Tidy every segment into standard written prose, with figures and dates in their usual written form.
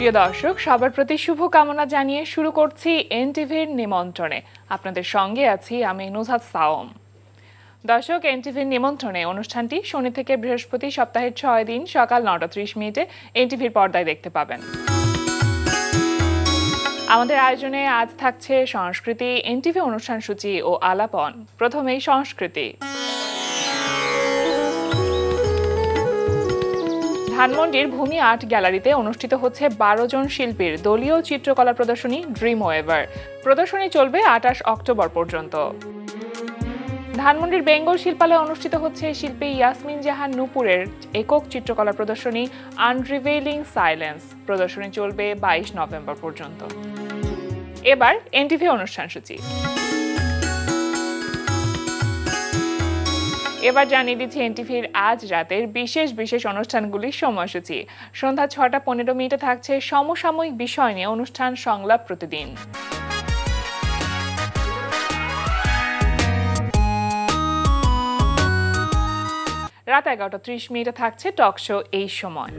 প্রিয় দর্শক, সবার প্রতি শুভকামনা জানিয়ে শুরু করছি এনটিভির নিমন্ত্রণে। আপনাদের সঙ্গে আছি আমি নুজহাত সাওম। দর্শক, এনটিভির নিমন্ত্রণে অনুষ্ঠানটি শনি থেকে বৃহস্পতি সপ্তাহের 6 দিন সকাল 9:30 এনটিভির পর্দায় দেখতে পাবেন। আমাদের আয়োজনে আজ থাকছে সংস্কৃতি, এনটিভি অনুষ্ঠান সূচি ও আলাপন। প্রথমেই সংস্কৃতি। ধানমন্ডির ভূমি আর্ট গ্যালারিতে অনুষ্ঠিত হচ্ছে 12 জন শিল্পীর দলীয় চিত্রকলা প্রদর্শনী ড্রিম ওয়েভার। প্রদর্শনী চলবে 28 অক্টোবর পর্যন্ত। ধানমন্ডির বেঙ্গল শিল্পালয়ে অনুষ্ঠিত হচ্ছে শিল্পী ইয়াসমিন জাহান নূপুরের একক চিত্রকলা প্রদর্শনী আনরিভেইলিং সাইলেন্স। প্রদর্শনী চলবে 22 নভেম্বর পর্যন্ত। এবার এনটিভি অনুষ্ঠান সূচি। এবার জানিয়ে দিচ্ছি এনটিভির আজ রাতের বিশেষ বিশেষ অনুষ্ঠানগুলির সময়সূচি। সন্ধ্যা 6:15 থাকছে সমসাময়িক বিষয় নিয়ে অনুষ্ঠান সংলাপ প্রতিদিন। রাত 11:30 থাকছে টক শো এই সময়।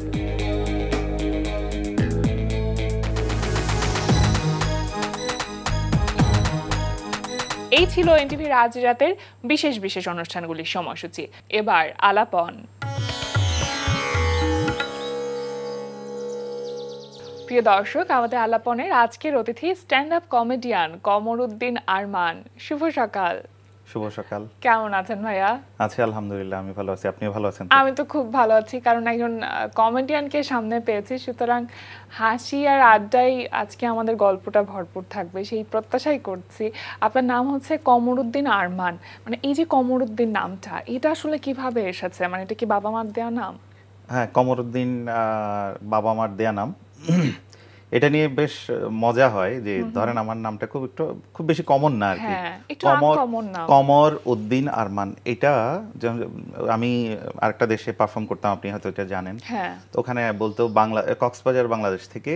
এই ছিল এনটিভির আজ রাতের বিশেষ বিশেষ অনুষ্ঠানগুলির সময়সূচি। এবার আলাপন। প্রিয় দর্শক, আমাদের আলাপনের আজকের অতিথি stand up comedian Qamaruddin Arman. শুভ সকাল। শুভ সকাল। কেমন আছেন ভাইয়া? আছি আলহামদুলিল্লাহ, আমি ভালো আছি। আপনিও ভালো আছেন? আমি তো খুব ভালো আছি, কারণ একজন কমেডিয়ানকে সামনে পেয়েছি, সুতরাং হাসি আর আড্ডাই আজকে আমাদের গল্পটা ভরপুর থাকবে, সেই প্রত্যাশাই করছি। আপনার নাম হচ্ছে কমরউদ্দিন আরমান। মানে এই যে কমরউদ্দিন নামটা, এটা আসলে কিভাবে এসেছে? মানে এটা কি বাবা মার দেয়া নাম? হ্যাঁ, কমরউদ্দিন বাবা মার দেয়া নাম। এটা নিয়ে বেশ মজা হয় যে ধরেন আমার নামটা খুব বেশি কমন না আর কি। কমর উদ্দিন আরমান, এটা আমি আরেকটা দেশে পারফর্ম করতাম, আপনি হয়তো এটা জানেন। তো ওখানে বলতো কক্সবাজার বাংলাদেশ থেকে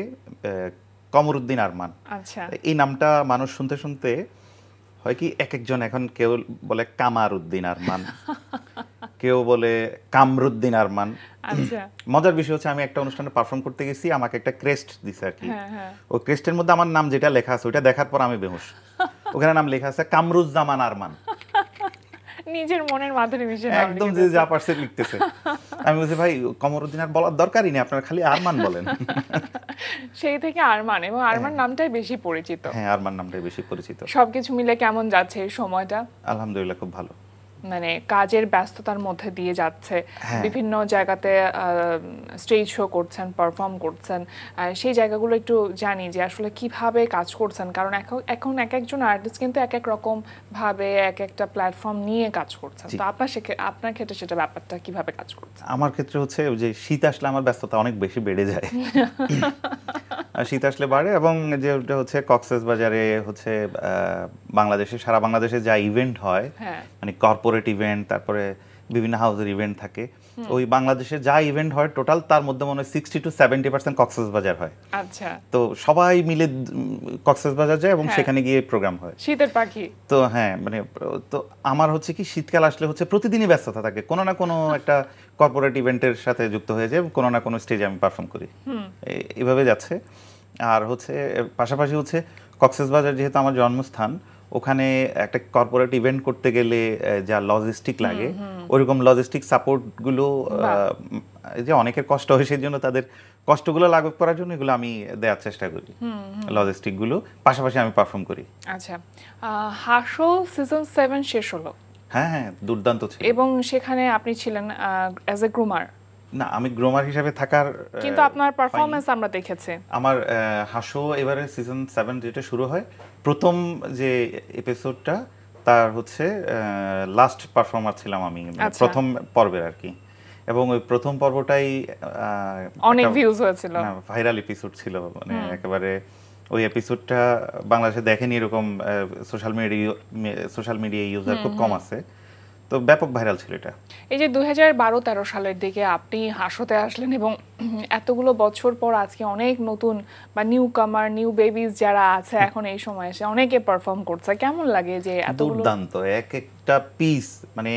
কমরউদ্দিন আরমান। আচ্ছা, এই নামটা মানুষ শুনতে শুনতে হয় কি, এক একজন এখন কেউ বলে কামার উদ্দিন আরমান, কেউ বলে কামরুদ্দিন আরমান। মজার বিষয় হচ্ছে আমি একটা অনুষ্ঠানে পারফর্ম করতে গেছি, আমাকে একটা ক্রেস্ট দিছে আর কি। ওই ক্রেস্টের মধ্যে আমার নাম যেটা লেখা আছে ওইটা দেখার পর আমি বেহুশ। ওখানে নাম লেখা আছে কামরুজ্জামান আরমান। নিজের মনের মাধুরী মিশে একদম যে যা পারছে লিখতেছে। আমি বলছি ভাই কমরউদ্দিন আর বলার দরকারই নেই, আপনারা খালি আরমান বলেন। সেই থেকে আরমান, এবং আরমান নামটাই বেশি পরিচিত। হ্যাঁ, আরমান নামটাই বেশি পরিচিত। সবকিছু মিলে কেমন যাচ্ছে এই সময়টা? আলহামদুলিল্লাহ খুব ভালো। মানে কাজের ব্যস্ততার মধ্যে দিয়ে যাচ্ছে, বিভিন্ন জায়গাতে স্টেজ শো করছেন, পারফর্ম করছেন, সেই জায়গাগুলো একটু জানি যে আসলে কিভাবে কাজ করছেন, কারণ এখন এক একজন আর্টিস্ট কিন্তু এক এক রকম ভাবে এক একটা প্ল্যাটফর্ম নিয়ে কাজ করছেন। তো আপনার ক্ষেত্রে সেটা ব্যাপারটা কিভাবে কাজ করছে? আমার ক্ষেত্রে হচ্ছে যে শীত আসলে আমার ব্যস্ততা অনেক বেশি বেড়ে যায়। শীত আসলে বাড়ে, এবং যেটা হচ্ছে কক্সবাজারে হচ্ছে সারা বাংলাদেশে যা ইভেন্ট হয়, মানে কর্পোরেট ইভেন্ট, তারপরে বিভিন্ন হাউসের ইভেন্ট থাকে, ওই বাংলাদেশে যা ইভেন্ট হয় টোটাল তার মধ্যে মনে হয় 60 to 70% কক্সবাজার হয়। আচ্ছা, তো সবাই মিলে কক্সবাজার যায় এবং সেখানে গিয়ে প্রোগ্রাম হয়। শীতের পাখি তো। হ্যাঁ, মানে তো আমার হচ্ছে কি, শীতকাল আসলে হচ্ছে প্রতিদিনই ব্যস্ততা থাকে, কোনো না কোনো একটা কর্পোরেট ইভেন্টের সাথে যুক্ত হয়ে যায়, কোনো না কোনো স্টেজে আমি পারফর্ম করি, এভাবে যাচ্ছে। আর হচ্ছে পাশাপাশি হচ্ছে কক্সবাজার যেহেতু আমার জন্মস্থান, ওখানে একটা কর্পোরেট ইভেন্ট করতে গেলে যা লজিস্টিক লাগে, ওইরকম লজিস্টিক সাপোর্টগুলো যে অনেকের কষ্ট হয়, সেই জন্য তাদের কষ্টগুলো লাঘব করার জন্য এগুলো আমি দেওয়ার চেষ্টা করি, লজিস্টিকগুলো। পাশাপাশি আমি পারফর্ম করি। আচ্ছা, হাসো সিজন 7 শেষ হলো। হ্যাঁ, দুর্দান্ত ছিল। এবং সেখানে আপনি ছিলেন অ্যাজ এ গ্রুমার। না, আমি গ্রোমার হিসেবে থাকার, কিন্তু আপনার পারফরম্যান্স আমরা দেখেছি। আমার হাসো এবারে সিজন 7 যেটা শুরু হয়, প্রথম যে এপিসোডটা তার হচ্ছে লাস্ট পারফর্মার ছিলাম আমি, প্রথম পর্বের আর কি। এবং ওই প্রথম পর্বটাই অনেক ভিউজ হয়েছিল, ভাইরাল এপিসোড ছিল। মানে একেবারে ওই এপিসোডটা বাংলাদেশে দেখেনি এরকম সোশ্যাল মিডিয়া ইউজার খুব কম আছে, তো ব্যাপক ভাইরাল ছিল এটা। এই যে 2012-13 সালের দিকে আপনি হাসোতে আসলেন, এবং এতগুলো বছর পর আজকে অনেক নতুন বা নিউ কামার, নিউ বেবিজ যারা আছে এখন এই সময় এসে অনেকে পারফর্ম করছে, কেমন লাগে যে এতগুলো? দুর্দান্ত এক একটা পিস। মানে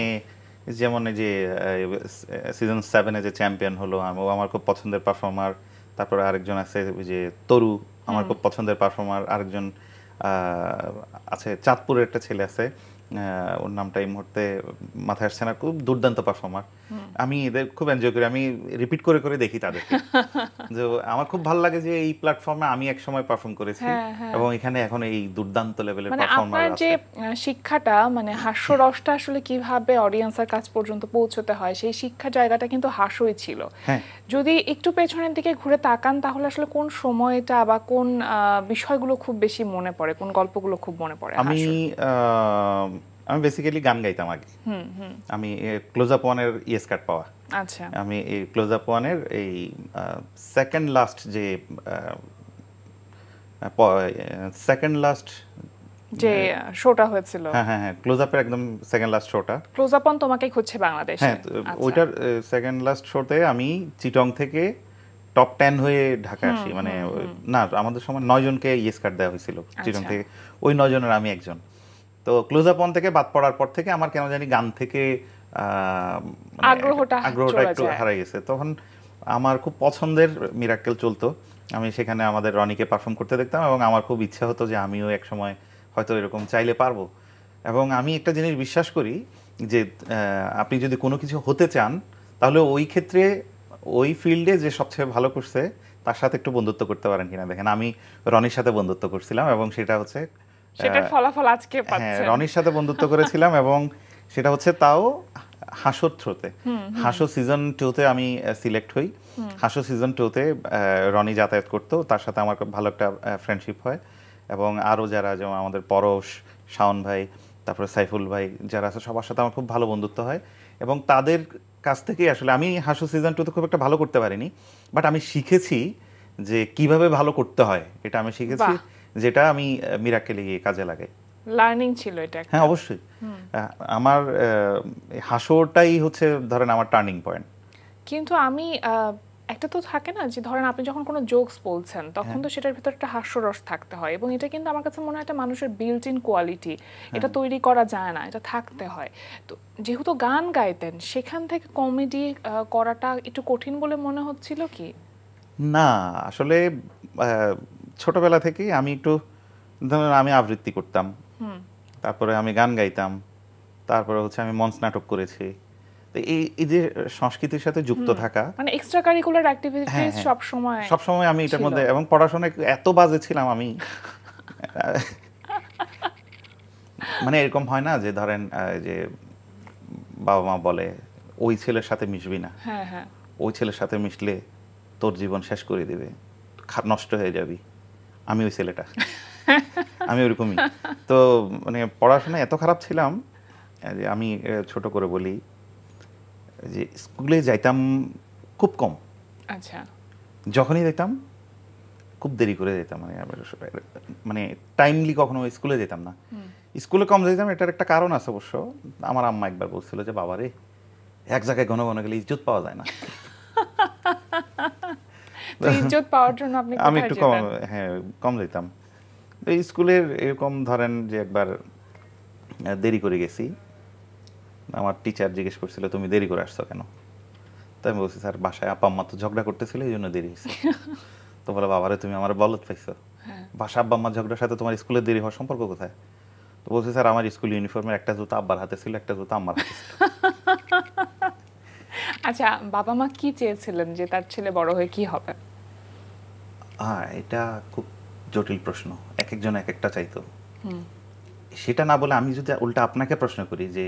যেমন এই যে সিজন 7 যে চ্যাম্পিয়ন হলো, আমার খুব পছন্দের পারফর্মার তারপরে আরেকজন আছে যে তরু, আমার খুব পছন্দের পারফর্মার। আরেকজন আছে চাঁদপুরের একটা ছেলে আছে, ওর নামটা এই মুহূর্তে মাথায় আসছে না, খুব দুর্দান্ত পারফর্মার। আমি এদের খুব এনজয় করি, আমি রিপিট করে করে দেখি তাদেরকে। যে আমার খুব ভালো লাগে যে এই প্ল্যাটফর্মে আমি এক সময় পারফর্ম করেছি এবং এখানে এখন এই দুর্দান্ত লেভেলের পারফর্মার আছে। আপনার যে শিক্ষাটা মানে হাস্যরসটা আসলে কিভাবে অডিয়েন্সের কাছ পর্যন্ত পৌঁছতে হয় সেই শিক্ষা জায়গাটা কিন্তু হাস্যই ছিল। যদি একটু পেছনের দিকে ঘুরে তাকান তাহলে আসলে কোন সময়টা বা কোন বিষয়গুলো খুব বেশি মনে পড়ে, কোন গল্পগুলো খুব মনে পড়ে? আমি বেসিক্যালি গান গাইতাম আগে। আমি ক্লোজ আপ ওয়ানের ইয়েস কার্ড পাওয়া। আচ্ছা, আমি এই ক্লোজ আপ ওয়ানের এই সেকেন্ড লাস্ট যে শোটা হয়েছিল, হ্যাঁ ক্লোজ আপের একদম সেকেন্ড লাস্ট শোটা, ক্লোজ আপ অন তোমাকেই খুঁজছে বাংলাদেশে। হ্যাঁ, ওইটার সেকেন্ড লাস্ট শোতে আমি চিটং থেকে টপ 10 হয়ে ঢাকা আসি। মানে না, আমাদের সময় 9 জনকে ইয়েস কার্ড দেওয়া হয়েছিল চিটং থেকে, ওই 9 জনের আমি একজন। তো ক্লোজ আপ অন থেকে বাদ পড়ার পর থেকে আমার কেন জানি গান থেকে আগ্রহটা একটু হারিয়ে গেছে। তখন আমার খুব পছন্দের মিরাক্কেল চলতো, আমি সেখানে আমাদের রনিকে পারফর্ম করতে দেখতাম এবং আমার খুব ইচ্ছা হতো যে আমিও এক সময় হয়তো এরকম চাইলে পারবো। এবং আমি একটা জিনিস বিশ্বাস করি যে আপনি যদি কোনো কিছু হতে চান তাহলে ওই ক্ষেত্রে ওই ফিল্ডে যে সবচেয়ে ভালো করছে তার সাথে একটু বন্ধুত্ব করতে পারেন কিনা। দেখেন আমি রনির সাথে বন্ধুত্ব করছিলাম এবং সেটা হচ্ছে সেটার ফলাফল আজকে পাচ্ছেন। হ্যাঁ, রনির সাথে বন্ধুত্ব করেছিলাম এবং সেটা হচ্ছে তাও হাসর থ্রোতে। হাসো সিজন 2-তে আমি সিলেক্ট হই। হাসো সিজন 2-তে রনি যাতায়াত করতো, তার সাথে আমার ভালো একটা ফ্রেন্ডশিপ হয় এবং আরও যারা, যেমন আমাদের পরশ, শাওন ভাই, তারপরে সাইফুল ভাই যারা আছে সবার সাথে আমার খুব ভালো বন্ধুত্ব হয় এবং তাদের কাছ থেকেই আসলে আমি হাসো সিজন 2-তে খুব একটা ভালো করতে পারিনি, বাট আমি শিখেছি যে কিভাবে ভালো করতে হয়, এটা আমি শিখেছি, যেটা আমি মিরাক্কেলে গিয়ে কাজে লাগাই। লার্নিং ছিল এটা। হ্যাঁ, অবশ্যই। আমার হাসরটাই হচ্ছে ধরেন আমার টার্নিং পয়েন্ট। কিন্তু আমি একটা তো থাকে না যে ধরেন আপনি যখন কোনো জোকস বলছেন তখন তো সেটার ভিতর একটা হাস্যরস থাকতে হয় এবং এটা কিন্তু আমার কাছে মনে হয় একটা মানুষের বিল্ট ইন কোয়ালিটি, এটা তৈরি করা যায় না, এটা থাকতে হয়। তো যেহেতু গান গাইতেন সেখান থেকে কমেডি করাটা একটু কঠিন বলে মনে হচ্ছিল কি? না, আসলে ছোটবেলা থেকেই আমি একটু ধরুন আমি আবৃত্তি করতাম, তারপরে আমি গান গাইতাম, তারপরে হচ্ছে আমি মঞ্চ নাটক করেছি। তো এই যে সংস্কৃতির সাথে যুক্ত থাকা, মানে এক্সট্রা কারিকুলার অ্যাক্টিভিটিস সব সময় আমি এটার মধ্যে, এবং পড়াশোনায় এত বাজে ছিলাম আমি। মানে এরকম হয় না যে ধরেন যে বাবা মা বলে ওই ছেলের সাথে মিশবি না, ওই ছেলের সাথে মিশলে তোর জীবন শেষ করে দিবে, নষ্ট হয়ে যাবি। আমি ওই ছেলেটা, আমি ওরকমই। তো মানে পড়াশোনায় এত খারাপ ছিলাম যে আমি ছোট করে বলি যে স্কুলে যাইতাম খুব কম। আচ্ছা, যখনই যেতাম খুব দেরি করে যেতাম, মানে টাইমলি কখনো স্কুলে যেতাম না। স্কুলে কম যেতাম, এটার একটা কারণ আছে অবশ্য। আমার আম্মা একবার বলছিল যে বাবা রে, এক জায়গায় ঘন ঘন গেলে ইজ্জত পাওয়া যায় না। ইজ্জত পাওয়ার জন্য আপনি আমি একটু কম যেতাম। এই স্কুলের এরকম ধরেন যে একবার দেরি করে গেছি, আমার টিচার জিজ্ঞেস করছিল তুমি দেরি করে আসছো কেন? তাই আমি বলছি স্যার বাসায় আপা আম্মা তো ঝগড়া করতেছিল এই জন্য দেরি হয়েছে। তো বলে বাবারে তুমি আমার বলত পাইছো, বাসা আব্বা আম্মার ঝগড়ার সাথে তোমার স্কুলে দেরি হওয়ার সম্পর্ক কোথায়? তো বলছি স্যার আমার স্কুল ইউনিফর্মের একটা জুতা আব্বার হাতে ছিল, একটা জুতা আম্মার হাতে ছিল। আচ্ছা, বাবা মা কি চেয়েছিলেন যে তার ছেলে বড় হয়ে কি হবে? এটা খুব জটিল প্রশ্ন, এক একজন এক একটা চাইতো। সেটা না বলে আমি যদি উল্টা আপনাকে প্রশ্ন করি যে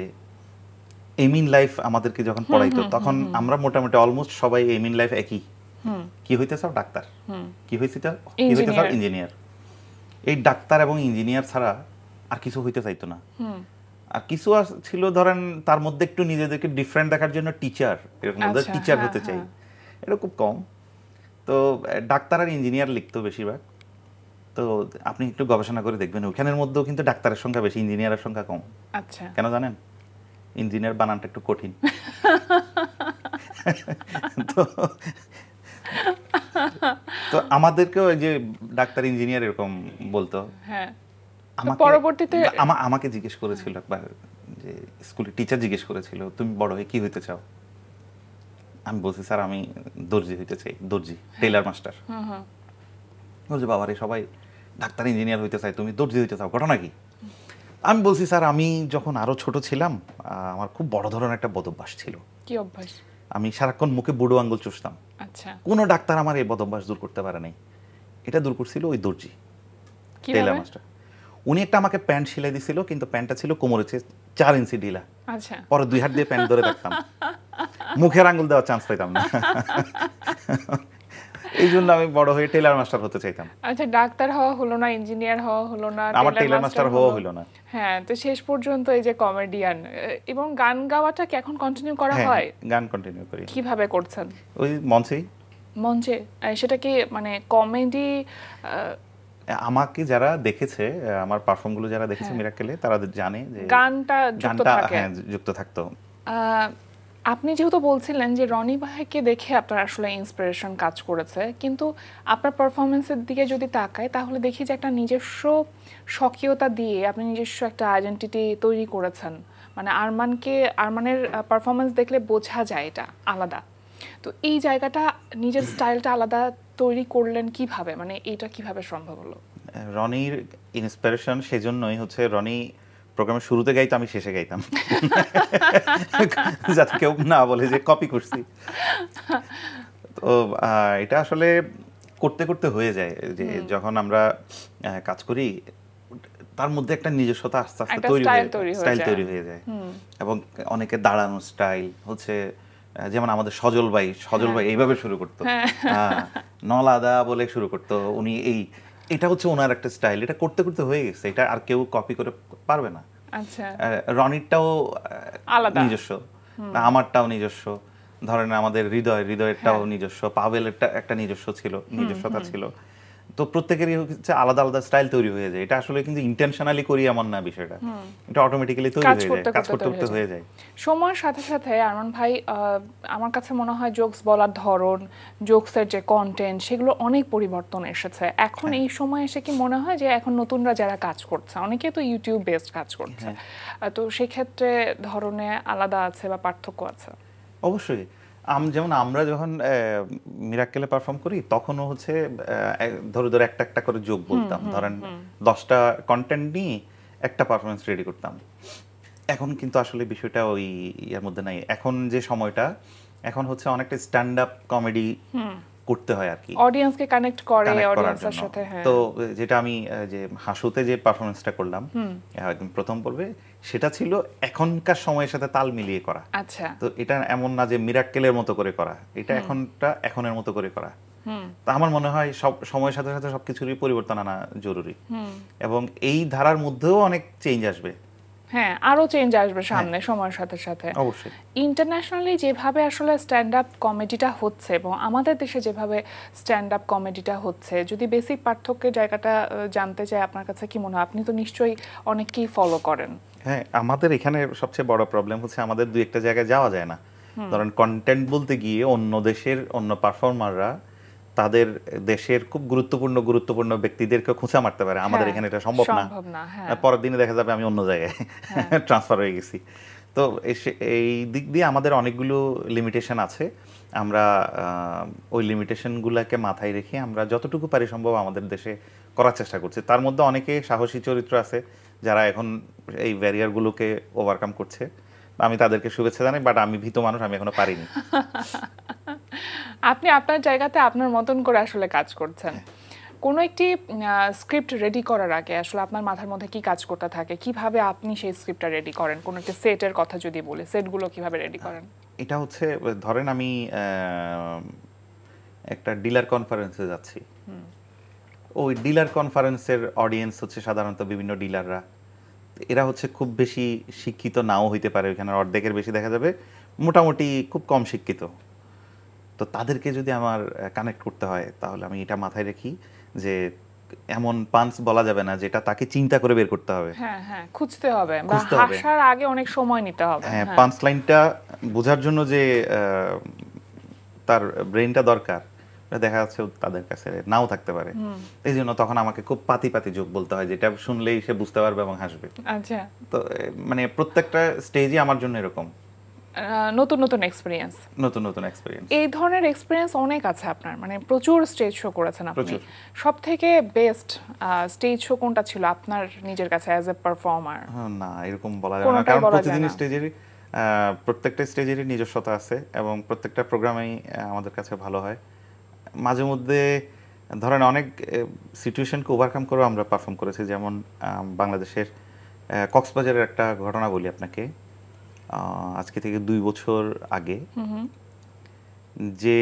এম ইন লাইফ আমাদেরকে যখন পড়াইতো তখন আমরা মোটামুটি অলমোস্ট সবাই এম ইন লাইফ একই, কি হইতে চাও ডাক্তার, কি হইতে চাও ইঞ্জিনিয়ার। এই ডাক্তার এবং ইঞ্জিনিয়ার ছাড়া আর কিছু হইতে চাইতো না। আর কিছু ছিল ধরেন তার মধ্যে একটু নিজেদেরকে ডিফারেন্ট দেখার জন্য টিচার, এরকম টিচার হতে চাই, এটা খুব কম। তো ডাক্তার আর ইঞ্জিনিয়ার লিখতো বেশিরভাগ। তো আপনি একটু গবেষণা করে দেখবেন ওখানের মধ্যেও কিন্তু ডাক্তারের সংখ্যা বেশি, ইঞ্জিনিয়ারের সংখ্যা কম। আচ্ছা, কেন জানেন? ইঞ্জিনিয়ার বানানটা একটু কঠিন। তো আমাদেরকেও ওই যে ডাক্তার ইঞ্জিনিয়ার এরকম বলতো। পরবর্তীতে আমাকে জিজ্ঞেস করেছিল একবার যে স্কুলে টিচার জিজ্ঞেস করেছিল তুমি বড় হয়ে কি হইতে চাও? আমি বলছি স্যার আমি দর্জি হইতে চাই, দর্জি, টেইলার মাস্টার। বলছে বাবা রে, সবাই ডাক্তার ইঞ্জিনিয়ার হইতে চাই, তুমি দর্জি হইতে চাও, ঘটনা কি? আমি বলছি স্যার আমি যখন আরো ছোট ছিলাম আমার খুব বড় ধরনের একটা বদভ্যাস ছিল। কি অভ্যাস? আমি সারাক্ষণ মুখে বুড়ো আঙ্গুল চুষতাম। আচ্ছা। কোনো ডাক্তার আমার এই বদভ্যাস দূর করতে পারে নাই। এটা দূর করছিল ওই দর্জি, টেইলার মাস্টার। উনি একটা আমাকে প্যান্ট সেলাই দিছিল, কিন্তু প্যান্টটা ছিল কোমরের চেয়ে 4 ইঞ্চি ঢিলা। আচ্ছা। পরে 2 হাত দিয়ে প্যান্ট ধরে রাখতাম, মুখের আঙ্গুল দেওয়ার চান্স পাইতাম না। এই জন্য আমি বড় হয়ে টেইলার মাস্টার হতে চাইতাম। আচ্ছা, ডাক্তার হওয়া হলো না, ইঞ্জিনিয়ার হওয়া হলো না, আমার টেইলার মাস্টার হওয়া হলো না। হ্যাঁ, তো শেষ পর্যন্ত এই যে কমেডিয়ান এবং গান গাওয়াটা কি এখন কন্টিনিউ করা হয়? গান কন্টিনিউ করি। কিভাবে করছেন? ওই মঞ্চেই। মঞ্চে? সেটা কি মানে কমেডি? আমাকে যারা দেখেছে, আমার পারফর্মগুলো যারা দেখেছে মিরাক্কেলে, তারা জানে যে গানটা যুক্ত থাকে। হ্যাঁ, যুক্ত থাকতো। আপনি যেহেতু বলছিলেন যে রনি ভাইকে দেখে আপনার আসলে ইন্সপিরেশন কাজ করেছে, কিন্তু আপনার পারফরমেন্সের দিকে যদি তাকাই তাহলে দেখি যে একটা নিজস্ব স্বকীয়তা দিয়ে আপনি নিজস্ব একটা আইডেন্টিটি তৈরি করেছেন। মানে আরমানের পারফরমেন্স দেখলে বোঝা যায় এটা আলাদা। তো এই জায়গাটা, নিজের স্টাইলটা আলাদা তৈরি করলেন কিভাবে? মানে এটা কিভাবে সম্ভব হলো? রনির ইন্সপিরেশন সেজন্যই হচ্ছে, রনি প্রোগ্রামের শুরুতে গাইতো, আমি শেষে গাইতাম, যাতে কেউ না বলে যে কপি করছি। তো এটা আসলে করতে করতে হয়ে যায় যে যখন আমরা কাজ করি তার মধ্যে একটা নিজস্বতা আস্তে আস্তে স্টাইল তৈরি হয়ে যায়। এবং অনেকে দাঁড়ানো স্টাইল হচ্ছে, যেমন আমাদের সজল ভাই এইভাবে শুরু করতো, নলাদা বলে শুরু করতো উনি। এটা হচ্ছে ওনার একটা স্টাইল, এটা করতে করতে হয়ে গেছে, এটা আর কেউ কপি করে পারবে না। আচ্ছা। রনিরটাও নিজস্ব, আমারটাও নিজস্ব, ধরেন আমাদের হৃদয়েরটাও নিজস্ব, পাভেলের একটা নিজস্বতা ছিল। তো প্রত্যেকেরই হচ্ছে আলাদা আলাদা স্টাইল তৈরি হয়ে যায়। এটা আসলে কিন্তু ইন্টেনশনালি করি এমন না বিষয়টা, এটা অটোমেটিক্যালি তৈরি হয়ে যায়, কাজ করতে করতে হয়ে যায়। সময়ের সাথে সাথে আরমান ভাই, আমার কাছে মনে হয় জোকস বলার ধরন, জোকসের যে কন্টেন্ট, সেগুলো অনেক পরিবর্তন এসেছে। এখন এই সময় এসে কি মনে হয় যে এখন নতুনরা যারা কাজ করছে, অনেকে তো ইউটিউব বেসড কাজ করছে, তো সেক্ষেত্রে ধরনে আলাদা আছে বা পার্থক্য আছে? অবশ্যই। যেমন আমরা যখন মিরাক্কেলে পারফর্ম করি তখনও হচ্ছে ধরে একটা একটা করে যোগ বলতাম, ধরেন 10টা কন্টেন্ট নিয়ে একটা পারফরমেন্স রেডি করতাম। এখন কিন্তু আসলে বিষয়টা ওই এর মধ্যে নাই। এখন যে সময়টা, এখন হচ্ছে অনেকটা স্ট্যান্ড আপ কমেডি করতে হয় আর কি, অডিয়েন্সকে কানেক্ট করে অডিয়েন্সের সাথে। তো যেটা আমি যে হাসুতে যে পারফরমেন্সটা করলাম একদম প্রথম পর্বে, সেটা ছিল এখনকার সময়ের সাথে তাল মিলিয়ে করা। আচ্ছা। তো এটা এমন না যে মিরাক্কেলের মতো করে করা, এটা এখনের মতো করে করা। তো আমার মনে হয় সব সময়ের সাথে সাথে সবকিছুরই পরিবর্তন আনা জরুরি, এবং এই ধারার মধ্যেও অনেক চেঞ্জ আসবে। হ্যাঁ, আরো চেঞ্জ আসবে সামনে সময়ের সাথে সাথে। অবশ্যই। ইন্টারন্যাশনালি যেভাবে আসলে স্ট্যান্ড আপ কমেডিটা হচ্ছে এবং আমাদের দেশে যেভাবে স্ট্যান্ড আপ কমেডিটা হচ্ছে, যদি বেসিক পার্থক্যের জায়গাটা জানতে চাই আপনার কাছে, কি মনে হয়? আপনি তো নিশ্চয়ই অনেককেই ফলো করেন। হ্যাঁ, আমাদের এখানে সবচেয়ে বড় প্রবলেম হচ্ছে আমাদের দুই একটা জায়গায় যাওয়া যায় না। ধরেন কন্টেন্ট বলতে গিয়ে অন্য দেশের অন্য পারফর্মাররা তাদের দেশের খুব গুরুত্বপূর্ণ ব্যক্তিদেরকে খোঁচা মারতে পারে, আমাদের এখানে এটা সম্ভব না। পরের দিনে দেখা যাবে আমি অন্য জায়গায় ট্রান্সফার হয়ে গেছি। তো এই দিক দিয়ে আমাদের অনেকগুলো লিমিটেশন আছে। আমরা ওই লিমিটেশনগুলোকে মাথায় রেখে আমরা যতটুকু পারি সম্ভব আমাদের দেশে করার চেষ্টা করছি। তার মধ্যে অনেকে সাহসী চরিত্র আছে যারা এখন এই ব্যারিয়ারগুলোকে ওভারকাম করছে, আমি তাদেরকে শুভেচ্ছা জানাই। বাট আমি ভীত মানুষ, আমি এখনো পারিনি। আপনি আপনার জায়গাতে আপনার মতন করে আসলে কাজ করছেন। কোনো একটি স্ক্রিপ্ট রেডি করার আগে আসলে আপনার মাথার মধ্যে কি কাজ করতে থাকে? কিভাবে আপনি সেই স্ক্রিপ্টটা রেডি করেন? কোনো একটা সেটের কথা যদি বলি, সেটগুলো কিভাবে রেডি করেন? এটা হচ্ছে, ধরেন আমি একটা ডিলার কনফারেন্সে যাচ্ছি, ওই ডিলার কনফারেন্সের অডিয়েন্স হচ্ছে সাধারণত বিভিন্ন ডিলাররা। এরা হচ্ছে খুব বেশি শিক্ষিত নাও হইতে পারে, ওইখানে অর্ধেকের বেশি দেখা যাবে মোটামুটি খুব কম শিক্ষিত। তো তাদেরকে যদি আমার কানেক্ট করতে হয় তাহলে আমি এটা মাথায় রাখি যে এমন পাঞ্চ বলা যাবে না যেটা তাকে চিন্তা করে বের করতে হবে। হ্যাঁ হ্যাঁ, খুঁজতে হবে, বা হাসার আগে অনেক সময় নিতে হবে। হ্যাঁ, পাঞ্চ লাইনটা বোঝার জন্য যে তার ব্রেনটা দরকার, দেখা যাচ্ছে তাদের কাছে নাও থাকতে পারে। এই জন্য তখন আমাকে খুব পাতি যোগ বলতে হয়, যেটা শুনলেই সে বুঝতে পারবে এবং হাসবে। আচ্ছা। তো মানে প্রত্যেকটা স্টেজই আমার জন্য এরকম। নতুন নতুন এক্সপেরিয়েন্স এই ধরনের এক্সপেরিয়েন্স অনেক আছে আপনার, মানে প্রচুর স্টেজ শো করেছেন আপনি। সবথেকে বেস্ট স্টেজ শো কোনটা ছিল আপনার নিজের কাছে অ্যাজ এ পারফর্মার? না, এরকম বলা যায় না, কারণ প্রতিদিন স্টেজেরই প্রত্যেকটা স্টেজেরই নিজস্বতা আছে এবং প্রত্যেকটা প্রোগ্রামেই আমাদের কাছে ভালো হয়। মাঝে মধ্যে ধরেন অনেক সিচুয়েশনকে ওভারকাম করে আমরা পারফর্ম করেছি, যেমন বাংলাদেশের কক্সবাজারের একটা ঘটনা বলি আপনাকে। আজকে থেকে 2 বছর আগে যে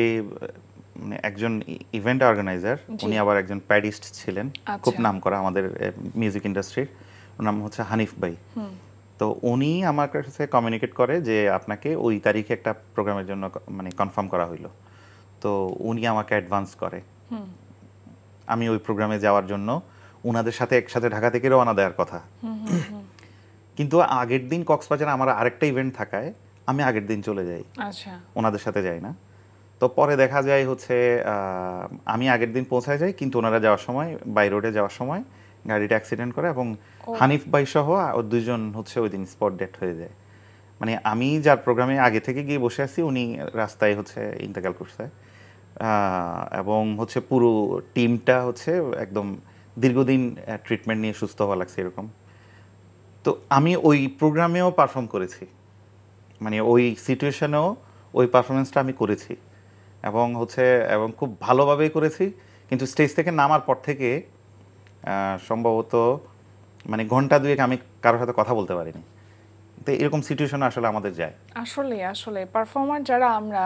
মানে একজন ইভেন্ট অর্গানাইজার, উনি আবার একজন প্যাডিস্ট ছিলেন, খুব নাম করা আমাদের মিউজিক ইন্ডাস্ট্রির, ওর নাম হচ্ছে হানিফ ভাই। তো উনি আমার কাছে কমিউনিকেট করে যে আপনাকে ওই তারিখে একটা প্রোগ্রামের জন্য মানে কনফার্ম করা হইলো। তো উনি আমাকে অ্যাডভান্স করে, আমি ওই প্রোগ্রামে যাওয়ার জন্য ওনাদের সাথে একসাথে ঢাকা থেকে রওনা দেওয়ার কথা। কিন্তু আগের দিন কক্সবাজারে আমার আরেকটা ইভেন্ট থাকায় আমি আগের দিন চলে যাই, ওনাদের সাথে যাই না। তো পরে দেখা যায় হচ্ছে আমি আগের দিন পৌঁছায় যাই, কিন্তু ওনারা যাওয়ার সময় বাই রোডে যাওয়ার সময় গাড়িটা অ্যাক্সিডেন্ট করে এবং হানিফ ভাই সহ দুইজন হচ্ছে ওই দিন স্পট ডেথ হয়ে যায়। মানে আমি যার প্রোগ্রামে আগে থেকে গিয়ে বসে আছি, উনি রাস্তায় হচ্ছে ইন্তেকাল করছে এবং হচ্ছে পুরো টিমটা হচ্ছে একদম দীর্ঘদিন ট্রিটমেন্ট নিয়ে সুস্থ হওয়া লাগছে এরকম। তো আমি ওই প্রোগ্রামেও পারফর্ম করেছি, মানে ওই সিচুয়েশনেও ওই পারফরমেন্সটা আমি করেছি এবং খুব ভালোভাবেই করেছি। কিন্তু স্টেজ থেকে নামার পর থেকে সম্ভবত মানে ঘন্টা দুয়েক আমি কারোর সাথে কথা বলতে পারিনি। তো এরকম সিচুয়েশন আসলে আমাদের যায়। আসলে পারফর্মার যারা আমরা,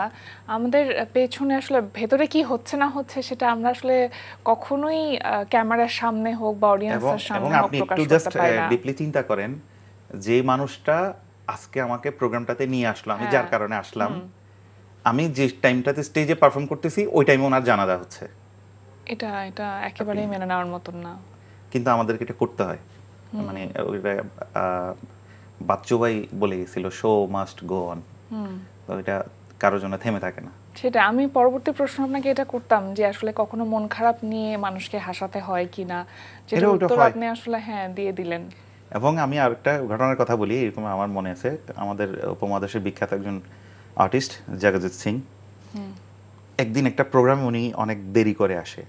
আমাদের পেছনে আসলে ভেতরে কি হচ্ছে না হচ্ছে সেটা আমরা আসলে কখনোই ক্যামেরার সামনে হোক বা অডিয়েন্সের সামনে হোক প্রকাশ করতে পারি না। ডিপলি চিন্তা করেন, যে মানুষটা আজকে আমাকে প্রোগ্রামটাতে নিয়ে আসলো, আমি যার কারণে আসলাম, আমি যে টাইমটাতে স্টেজে পারফর্ম করতেছি ওই টাইমে ওনার জানাজা হচ্ছে। এটা একেবারেই মেনে নেওয়ার মতন না, কিন্তু আমাদেরকে এটা করতে হয়। মানে ওইটা বাচ্চু ভাই বলে গেছিল, শো মাস্ট গো অন। তো এটা কারোর জন্য থেমে থাকে না। সেটা আমি পরবর্তী প্রশ্ন আপনাকে এটা করতাম যে আসলে কখনো মন খারাপ নিয়ে মানুষকে হাসাতে হয় কিনা, যেটা উত্তর আপনি আসলে দিয়ে দিলেন। এবং আমি আরেকটা ঘটনার কথা বলি, এরকম আমার মনে আছে, আমাদের উপমহাদেশের বিখ্যাত একজন আর্টিস্ট জগজিৎ সিং, একদিন একটা প্রোগ্রামে উনি অনেক দেরি করে আসে,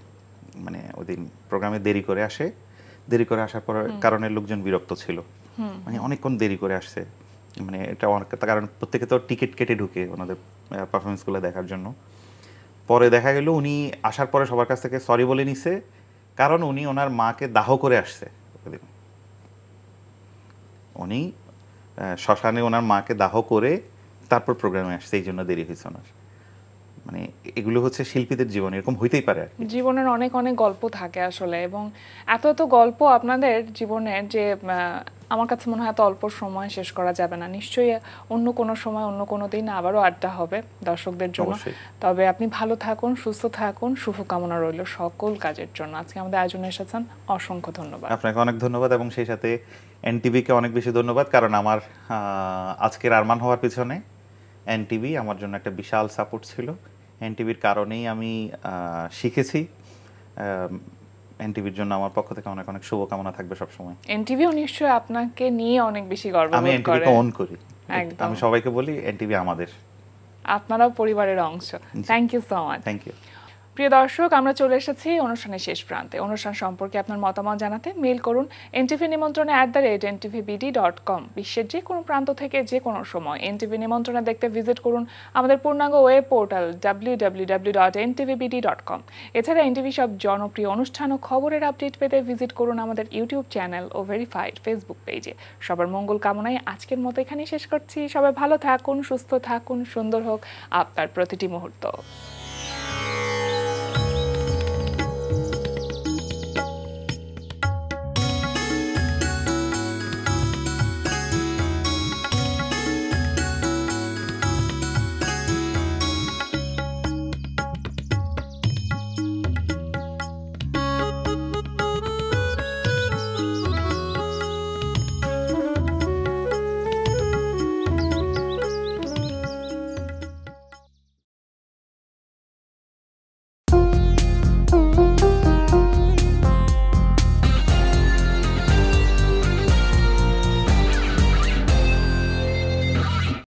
মানে ওই দিন প্রোগ্রামে দেরি করে আসার পর কারণে লোকজন বিরক্ত ছিল, মানে অনেকক্ষণ দেরি করে আসছে। মানে এটা অনেক, কারণ প্রত্যেকে তো টিকিট কেটে ঢুকে ওনাদের পারফরমেন্সগুলো দেখার জন্য। পরে দেখা গেল উনি আসার পরে সবার কাছ থেকে সরি বলে নিছে, কারণ উনি ওনার মাকে দাহ করে আসছে। উনি শ্মশানে ওনার মাকে দাহ করে তারপর প্রোগ্রামে আসছে, এই জন্য দেরি হয়েছে ওনার। মানে এগুলো হচ্ছে শিল্পীদের জীবন, এরকম হইতেই পারে। জীবনের অনেক অনেক গল্প থাকে আসলে, এবং এত গল্প আপনাদের জীবনের, যে আমার কাছে মনে হয় এত অল্প সময় শেষ করা যাবে না। নিশ্চয়ই অন্য কোনো সময় অন্য কোনো দিন আবারও আড্ডা হবে দর্শকদের জন্য। তবে আপনি ভালো থাকুন, সুস্থ থাকুন, শুভকামনা রইল সকল কাজের জন্য। আজকে আমাদের আয়োজনে এসেছেন, অসংখ্য ধন্যবাদ। আপনাকে অনেক ধন্যবাদ, এবং সেই সাথে এনটিভিকে অনেক বেশি ধন্যবাদ, কারণ আমার আজকের আরমান হওয়ার পিছনে এনটিভি আমার জন্য একটা বিশাল সাপোর্ট ছিল। এনটিভির কারণেই আমি শিখেছি। এনটিভির জন্য আমার পক্ষ থেকে অনেক অনেক শুভকামনা থাকবে সব সময়। এনটিভিও নিশ্চয়ই আপনাকে নিয়ে অনেক বেশি গর্ব করে। আমি এনটিভিকে অন করি, আমি সবাইকে বলি এনটিভি আমাদের, আপনারাও পরিবারের অংশ। Thank you so much. Thank you. প্রিয় দর্শক, আমরা চলে এসেছি অনুষ্ঠানের শেষ প্রান্তে। অনুষ্ঠান সম্পর্কে আপনার মতামত জানাতে মেইল করুন এনটিভি নিমন্ত্রণে @ntvbd.com। বিশ্বের যে কোনো প্রান্ত থেকে যে কোনো সময় এনটিভি নিমন্ত্রণে দেখতে ভিজিট করুন আমাদের পূর্ণাঙ্গ ওয়েব পোর্টাল www.ntvbd.com। এছাড়া এনটিভি সব জনপ্রিয় অনুষ্ঠান ও খবরের আপডেট পেতে ভিজিট করুন আমাদের ইউটিউব চ্যানেল ও ভেরিফাইড ফেসবুক পেজে। সবার মঙ্গল কামনায় আজকের মতো এখানেই শেষ করছি। সবাই ভালো থাকুন, সুস্থ থাকুন, সুন্দর হোক আপনার প্রতিটি মুহূর্ত।